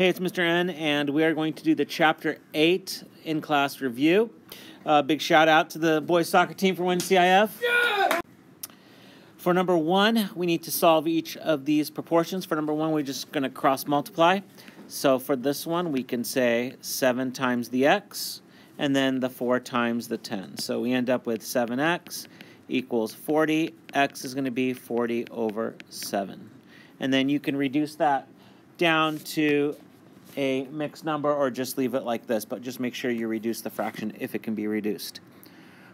Hey, it's Mr. N, and we are going to do the Chapter 8 in-class review. Big shout out to the boys soccer team for winning CIF. Yeah! For number 1, we need to solve each of these proportions. For number 1, we're just going to cross multiply. So for this one, we can say 7 times the x, and then the 4 times the 10. So we end up with 7x equals 40. X is going to be 40 over 7. And then you can reduce that down to a mixed number or just leave it like this, but just make sure you reduce the fraction if it can be reduced.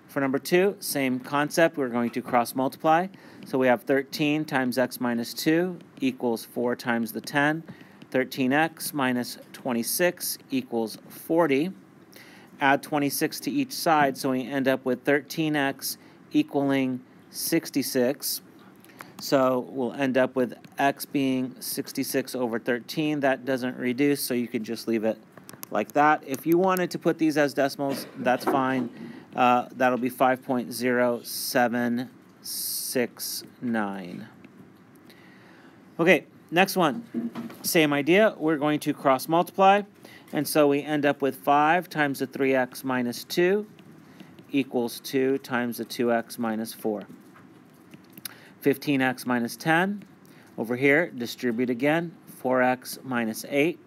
For number 2, same concept. We're going to cross multiply. So we have 13 times x minus 2 equals 4 times the 10. 13x minus 26 equals 40. Add 26 to each side, so we end up with 13x equaling 66. So we'll end up with x being 66 over 13. That doesn't reduce, so you can just leave it like that. If you wanted to put these as decimals, that's fine. That'll be 5.0769. Okay, next one. Same idea. We're going to cross multiply. And so we end up with 5 times the 3x minus 2 equals 2 times the 2x minus 4. 15x minus 10. Over here, distribute again. 4x minus 8.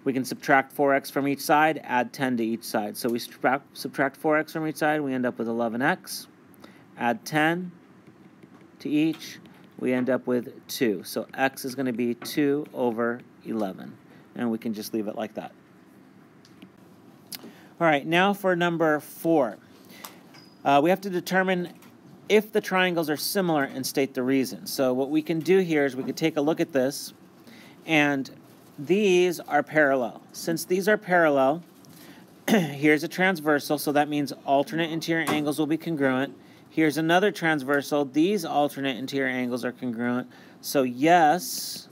We can subtract 4x from each side, add 10 to each side. So we subtract 4x from each side, we end up with 11x. Add 10 to each, we end up with 2. So x is going to be 2 over 11. And we can just leave it like that. All right, now for number 4. We have to determine if the triangles are similar and state the reason. So what we can do here is we could take a look at this, and these are parallel. Since these are parallel, here's a transversal, so that means alternate interior angles will be congruent. Here's another transversal. These alternate interior angles are congruent. So yes,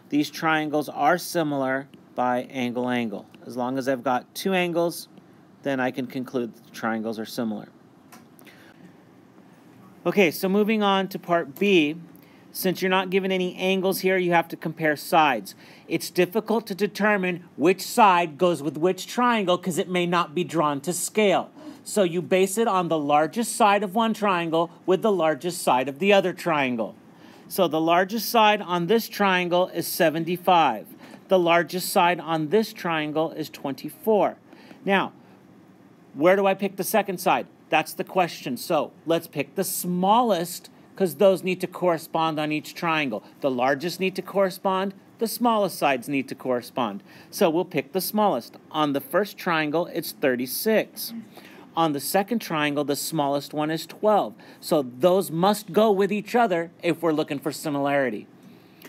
these triangles are similar by angle. As long as I've got 2 angles, then I can conclude that the triangles are similar. Okay, so moving on to part B. Since you're not given any angles here, you have to compare sides. It's difficult to determine which side goes with which triangle because it may not be drawn to scale. So you base it on the largest side of one triangle with the largest side of the other triangle. So the largest side on this triangle is 75. The largest side on this triangle is 24. Now, where do I pick the second side? That's the question. So let's pick the smallest because those need to correspond on each triangle. The largest need to correspond. The smallest sides need to correspond. So we'll pick the smallest. On the first triangle, it's 36. On the second triangle, the smallest one is 12. So those must go with each other if we're looking for similarity.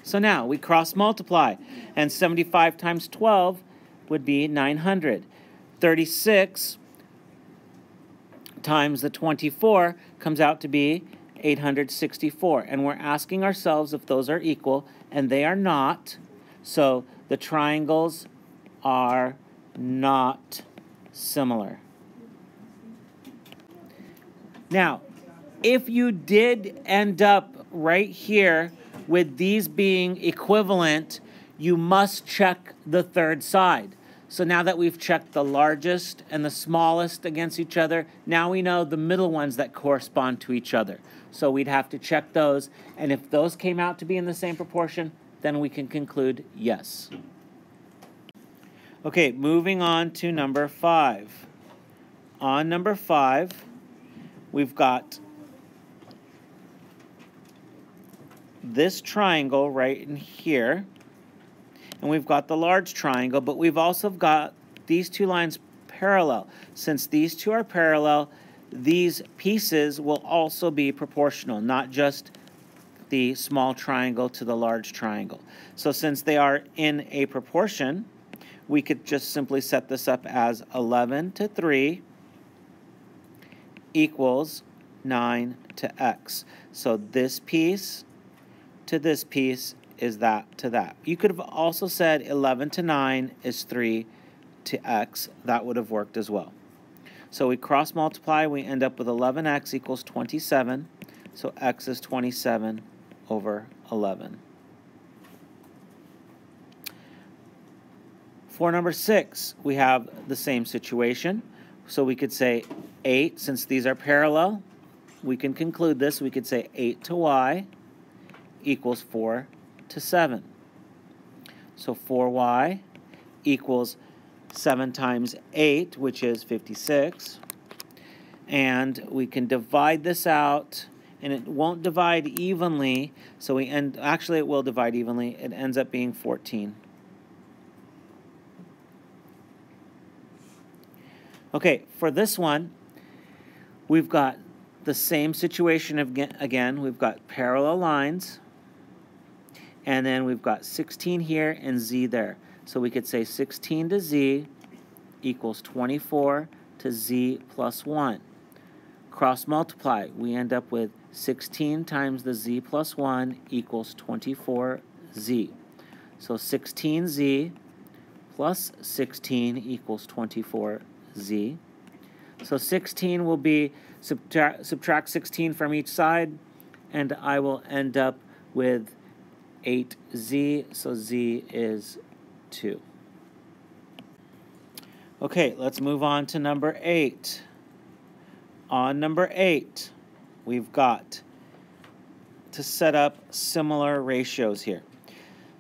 So now we cross multiply, and 75 times 12 would be 900. 36 times the 24 comes out to be 864. And we're asking ourselves if those are equal, and they are not. So the triangles are not similar. Now, if you did end up right here with these being equivalent, you must check the third side. So now that we've checked the largest and the smallest against each other, now we know the middle ones that correspond to each other. So we'd have to check those, and if those came out to be in the same proportion, then we can conclude yes. Okay, moving on to number 5. On number 5, we've got this triangle right in here. And we've got the large triangle, but we've also got these 2 lines parallel. Since these 2 are parallel, these pieces will also be proportional, not just the small triangle to the large triangle. So since they are in a proportion, we could just simply set this up as 11 to 3 equals 9 to x. So this piece to this piece is that to that. You could have also said 11 to 9 is 3 to x. That would have worked as well. So we cross multiply, we end up with 11x equals 27. So x is 27 over 11. For number 6, we have the same situation. So we could say 8, since these are parallel, we can conclude this. We could say 8 to y equals 4 to 7. So 4y equals 7 times 8, which is 56. And we can divide this out, and it won't divide evenly, so actually it will divide evenly. It ends up being 14. Okay, for this one, we've got the same situation again. We've got parallel lines, and then we've got 16 here and z there. So we could say 16 to z equals 24 to z plus 1. Cross multiply, we end up with 16 times the z plus 1 equals 24z. So 16z plus 16 equals 24z. So 16 will be, subtract 16 from each side, and I will end up with 8z, so z is 2. Okay, let's move on to number 8. On number 8, we've got to set up similar ratios here.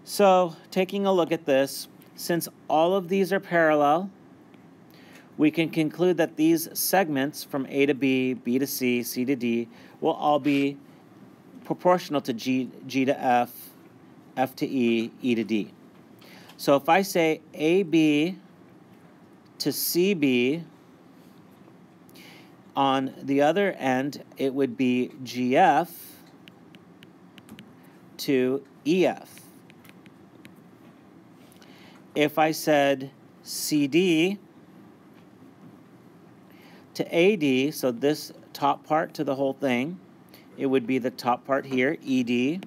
So, taking a look at this, since all of these are parallel, we can conclude that these segments from A to B, B to C, C to D, will all be proportional to G to F, F to E, E to D. So if I say AB to CB, on the other end, it would be GF to EF. If I said CD to AD, so this top part to the whole thing, it would be the top part here, ED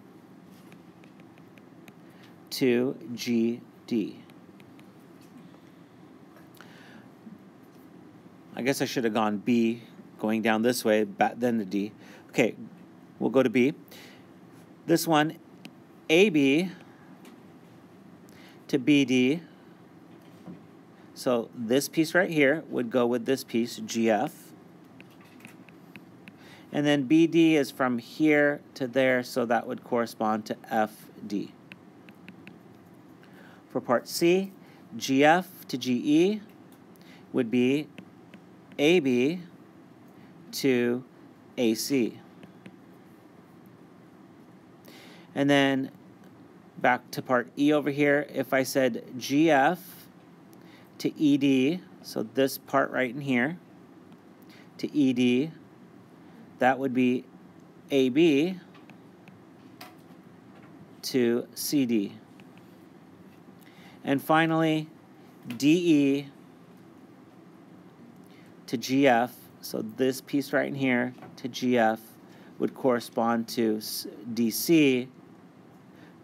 to GD. I guess I should have gone B, going down this way, then to D. Okay, we'll go to B. This one, AB to BD. So this piece right here would go with this piece, GF. And then BD is from here to there, so that would correspond to FD. For part C, GF to GE would be AB to AC. And then back to part E over here, if I said GF to ED, so this part right in here, to ED, that would be AB to CD. And finally, DE to GF, so this piece right in here to GF would correspond to DC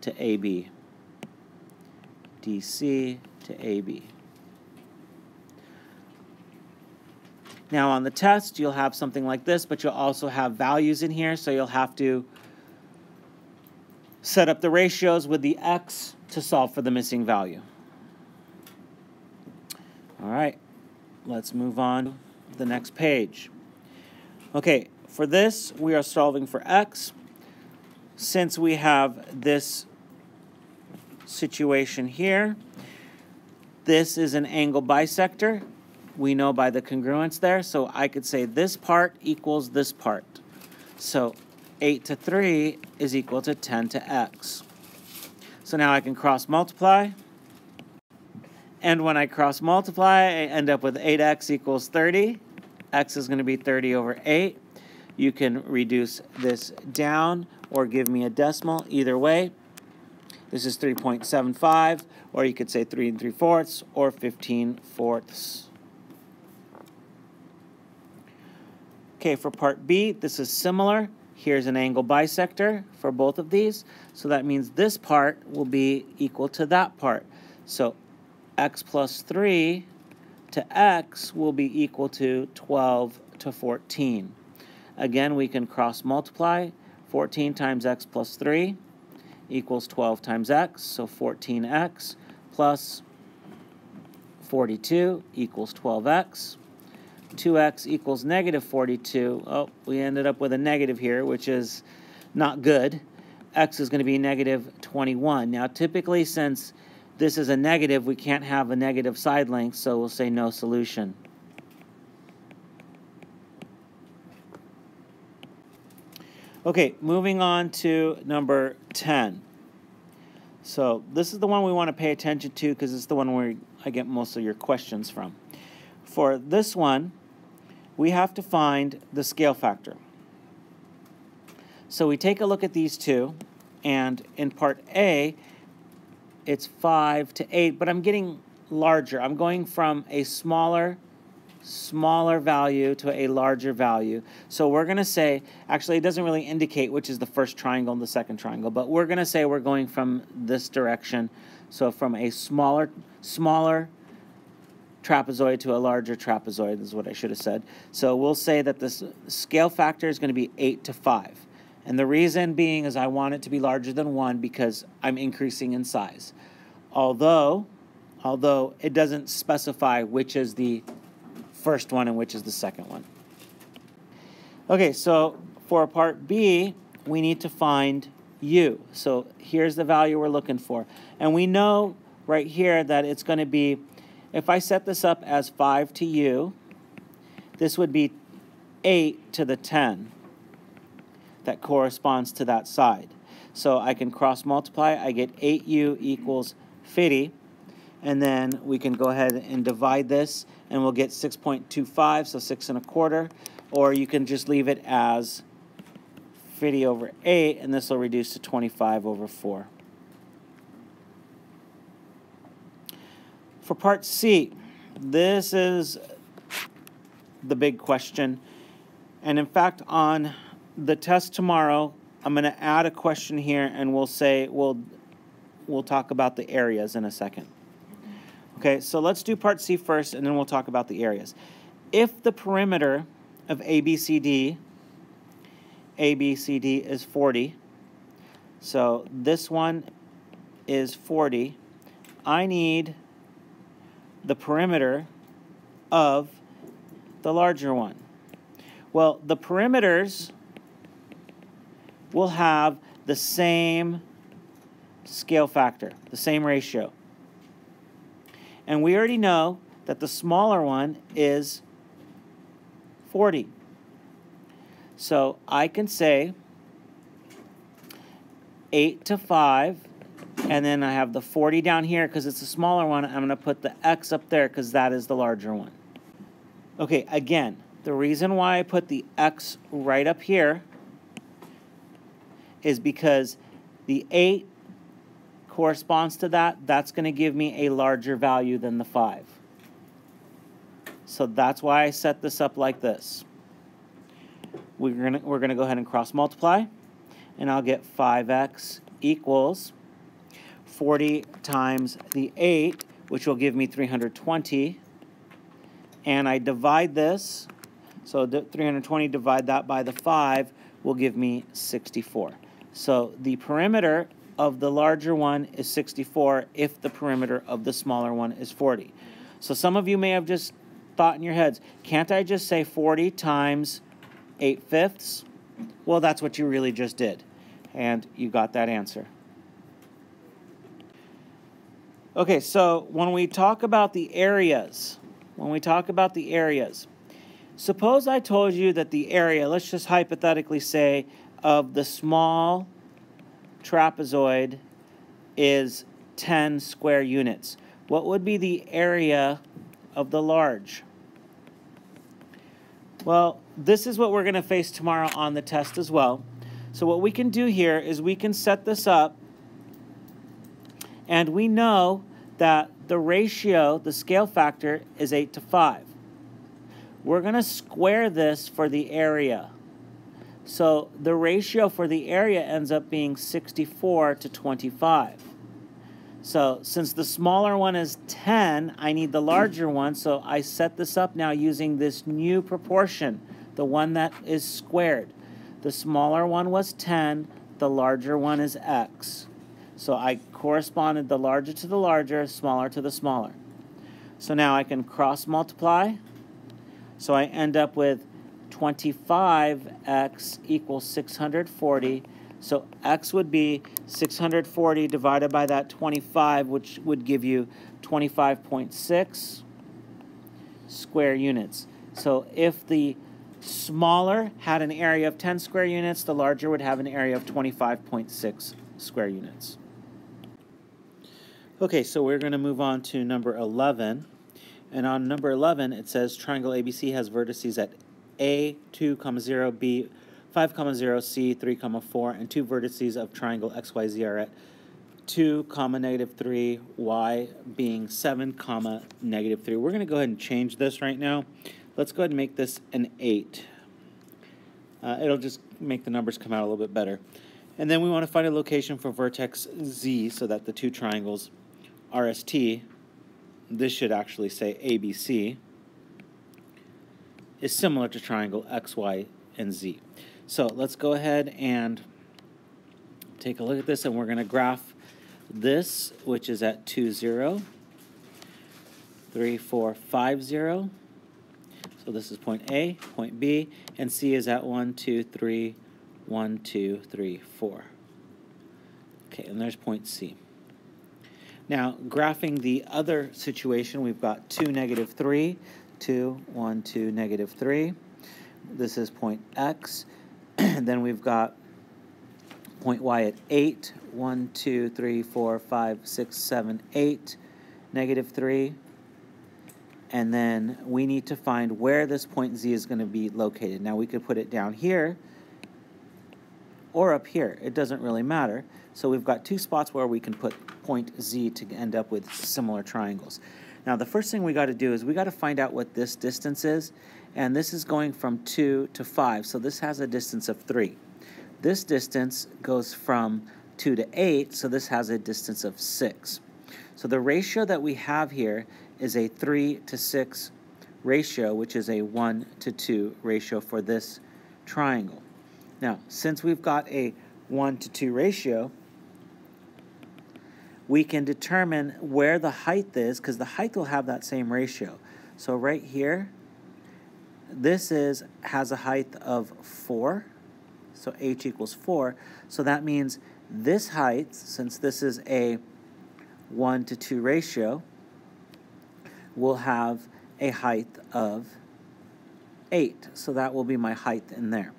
to AB. DC to AB. Now on the test, you'll have something like this, but you'll also have values in here, so you'll have to set up the ratios with the x to solve for the missing value. All right, let's move on to the next page. Okay, for this, we are solving for x. Since we have this situation here, this is an angle bisector. We know by the congruence there, so I could say this part equals this part. So 8 to 3 is equal to 10 to x. So now I can cross multiply. And when I cross multiply, I end up with 8x equals 30. X is going to be 30 over 8. You can reduce this down or give me a decimal, either way. This is 3.75, or you could say 3 3/4 or 15/4. Okay, for part B, this is similar. Here's an angle bisector for both of these. So that means this part will be equal to that part. So x plus 3 to x will be equal to 12 to 14. Again, we can cross multiply. 14 times x plus 3 equals 12 times x, so 14x plus 42 equals 12x. 2x equals negative 42. Oh, we ended up with a negative here, which is not good. X is going to be negative 21. Now, typically, since this is a negative, we can't have a negative side length, so we'll say no solution. Okay, moving on to number 10. So this is the one we want to pay attention to because it's the one where I get most of your questions from. For this one, we have to find the scale factor. So we take a look at these two, and in part A, it's 5 to 8, but I'm getting larger. I'm going from a smaller value to a larger value. So we're going to say, actually it doesn't really indicate which is the first triangle and the second triangle, but we're going to say we're going from this direction. So from a smaller trapezoid to a larger trapezoid is what I should have said. So we'll say that this scale factor is going to be 8 to 5. And the reason being is I want it to be larger than 1 because I'm increasing in size. Although it doesn't specify which is the first one and which is the second one. Okay, so for part B, we need to find u. So here's the value we're looking for. And we know right here that it's going to be, if I set this up as 5 to u, this would be 8 to the 10. That corresponds to that side. So I can cross multiply. I get 8u equals 50. And then we can go ahead and divide this, and we'll get 6.25, so 6 1/4. Or you can just leave it as 50 over 8, and this will reduce to 25 over 4. For part C, this is the big question. And in fact, on the test tomorrow, I'm going to add a question here, and we'll say we'll talk about the areas in a second. Okay, so let's do part C first, and then we'll talk about the areas. If the perimeter of ABCD is 40, so this one is 40, I need the perimeter of the larger one. Well, the perimeters will have the same scale factor, the same ratio. And we already know that the smaller one is 40. So I can say 8 to 5, and then I have the 40 down here because it's a smaller one. I'm going to put the X up there because that is the larger one. Okay, again, the reason why I put the X right up here is because the 8 corresponds to that. That's going to give me a larger value than the 5. So that's why I set this up like this. We're gonna go ahead and cross multiply, and I'll get 5x equals 40 times the 8, which will give me 320. And I divide this, so 320 divide that by the 5 will give me 64. So the perimeter of the larger one is 64 if the perimeter of the smaller one is 40. So some of you may have just thought in your heads, can't I just say 40 times 8/5? Well, that's what you really just did, and you got that answer. Okay, so when we talk about the areas, suppose I told you that the area, let's just hypothetically say, of the small trapezoid is 10 square units. What would be the area of the large? Well, this is what we're going to face tomorrow on the test as well. So what we can do here is we can set this up, and we know that the ratio, the scale factor, is 8 to 5. We're going to square this for the area. So the ratio for the area ends up being 64 to 25. So since the smaller one is 10, I need the larger one, so I set this up now using this new proportion, the one that is squared. The smaller one was 10, the larger one is x. So I corresponded the larger to the larger, smaller to the smaller. So now I can cross multiply. So I end up with 25x equals 640. So x would be 640 divided by that 25, which would give you 25.6 square units. So if the smaller had an area of 10 square units, the larger would have an area of 25.6 square units. Okay, so we're going to move on to number 11. And on number 11, it says triangle ABC has vertices at A, 2, 0, B, 5, 0, C, 3, 4, and two vertices of triangle XYZ are at 2, -3, Y being 7, -3. We're going to go ahead and change this right now. Let's go ahead and make this an 8. It'll just make the numbers come out a little bit better. And then we want to find a location for vertex Z so that the two triangles RST, this should actually say ABC, is similar to triangle XY and Z. So let's go ahead and take a look at this, and we're going to graph this, which is at 2, 0, 3, 4, 5, 0. So this is point A, point B, and C is at 1, 2, 3, 1, 2, 3, 4. Okay, and there's point C. Now, graphing the other situation, we've got 2, -3, 2, 1, 2, -3. This is point X. Then we've got point Y at 8, 1, 2, 3, 4, 5, 6, 7, 8, -3. And then we need to find where this point Z is going to be located. Now, we could put it down here or up here. It doesn't really matter. So we've got two spots where we can put point Z to end up with similar triangles. Now, the first thing we got to do is we got to find out what this distance is. And this is going from 2 to 5. So this has a distance of 3. This distance goes from 2 to 8. So this has a distance of 6. So the ratio that we have here is a 3 to 6 ratio, which is a 1 to 2 ratio for this triangle. Now, since we've got a 1 to 2 ratio, we can determine where the height is, because the height will have that same ratio. So right here, this has a height of 4, so h equals 4. So that means this height, since this is a 1 to 2 ratio, will have a height of 8. So that will be my height in there.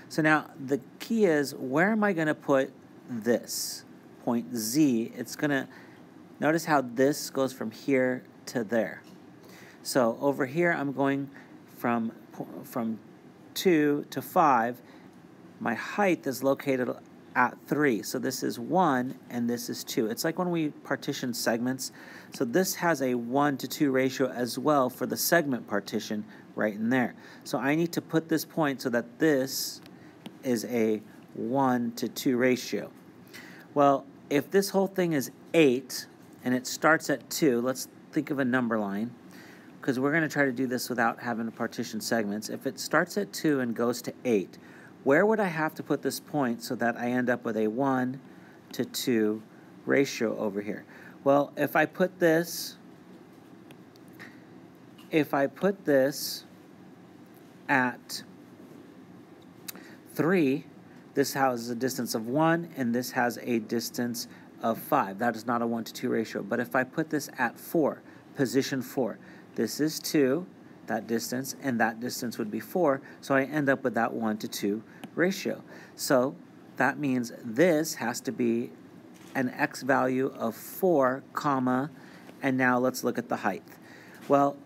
So now the key is, where am I going to put this point Z? It's going to, notice how this goes from here to there. So over here I'm going from 2 to 5. My height is located at 3. So this is 1 and this is 2. It's like when we partition segments. So this has a 1 to 2 ratio as well for the segment partition right in there. So I need to put this point so that this is a 1 to 2 ratio. Well, if this whole thing is 8 and it starts at 2, let's think of a number line, because we're going to try to do this without having to partition segments. If it starts at 2 and goes to 8, where would I have to put this point so that I end up with a 1 to 2 ratio over here? Well, if I put this at 3, this has a distance of 1, and this has a distance of 5. That is not a 1 to 2 ratio. But if I put this at 4, position 4, this is 2, that distance, and that distance would be 4, so I end up with that 1 to 2 ratio. So that means this has to be an x value of 4, comma, and now let's look at the height. Well,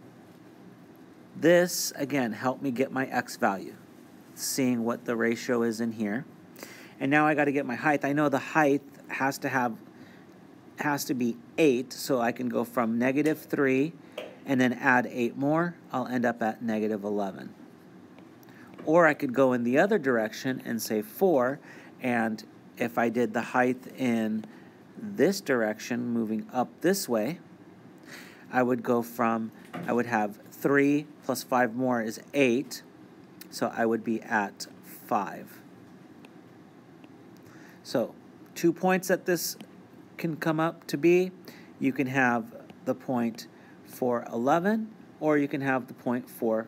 this, again, helped me get my x value, seeing what the ratio is in here. And now I got to get my height. I know the height has to be 8, so I can go from -3 and then add 8 more. I'll end up at -11. Or I could go in the other direction and say 4, and if I did the height in this direction, moving up this way, I would have 3 plus 5 more is 8, so I would be at 5. So 2 points that this can come up to be. You can have the point 411, or you can have the point 4,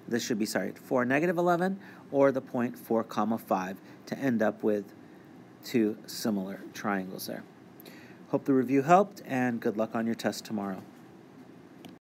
this should be, 4 negative 11, or the point 4 comma 5 to end up with two similar triangles there. Hope the review helped, and good luck on your test tomorrow.